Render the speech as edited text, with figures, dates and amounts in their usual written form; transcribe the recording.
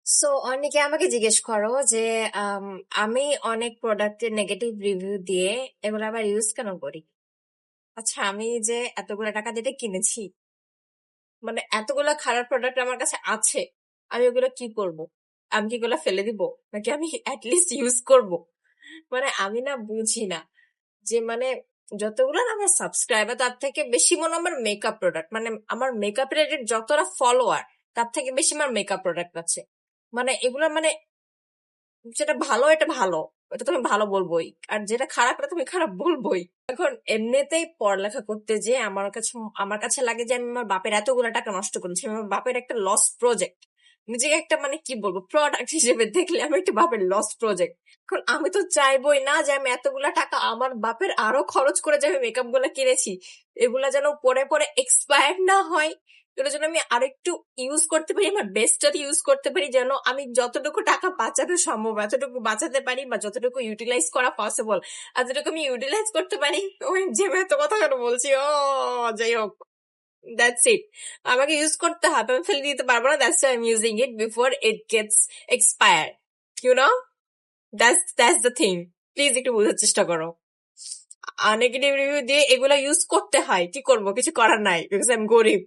So অনেকে আমাকে জিজ্ঞেস করো যে আম, আমি অনেক প্রোডাক্টের নেগেটিভ রিভিউ দিয়ে এগুলো আবার ইউজ কেন করি। আচ্ছা, আমি যে এতগুলো টাকা দিয়ে এটা কিনেছি, মানে এতগুলো খারাপ প্রোডাক্ট আমার কাছে আছে, আমি ওগুলো কি করব? আমি কি এগুলো ফেলে দিব, নাকি আমি অ্যাটলিস্ট ইউজ করব? মানে আমি না বুঝি না যে মানে যতগুলো না আমার সাবস্ক্রাইবার তার থেকে বেশি মনে হয় আমার মেকআপ প্রোডাক্ট, মানে আমার মেকআপ রিলেটেড যতটা ফলোয়ার তার থেকে বেশি আমার মেকআপ প্রোডাক্ট আছে। মানে এগুলো মানে যেটা ভালো এটা ভালো, এটা তুমি ভালো বলবোই, আর যেটা খারাপ এটা তুমি খারাপ বলবোই। এখন এমনিতেই পড়ালেখা করতে যে আমার কাছে লাগে যে আমি আমার বাপের এতগুলো টাকা নষ্ট করেছি, আমি আমার বাপের একটা লস প্রজেক্ট, নিজেকে একটা মানে কি বলবো প্রোডাক্ট হিসেবে দেখলে আমি একটা বাপের লস প্রজেক্ট। এখন আমি তো চাইবোই না যে আমি এতগুলা টাকা আমার বাপের আরো খরচ করে যে আমি মেকআপ গুলা কিনেছি এগুলা যেন পরে পরে এক্সপায়ার না হয়। এগুলো যেন আমি আরেকটু ইউজ করতে পারি, আমার বেস্টটা ইউজ করতে পারি, যেন আমি যতটুকু টাকা বাঁচানো সম্ভব এতটুকু বাঁচাতে পারি, বা যতটুকু ইউটিলাইজ করা পসিবল এতটুকু আমি ইউটিলাইজ করতে পারি। ওই যে আমি এত কথা কেন বলছি, ও যাই হোক, দ্যাটস ইট। আমাকে ইউজ করতে হবে, আমি ফেলে দিতে পারবো না, that's I am using it before it gets expire, you know, that's the thing. Please একটু বোঝার চেষ্টা করো। নেগেটিভ রিভিউ দিয়ে এগুলা ইউজ করতে হয়, কি করবো, কিছু করার নাই, বিকজ আই এম গরিব।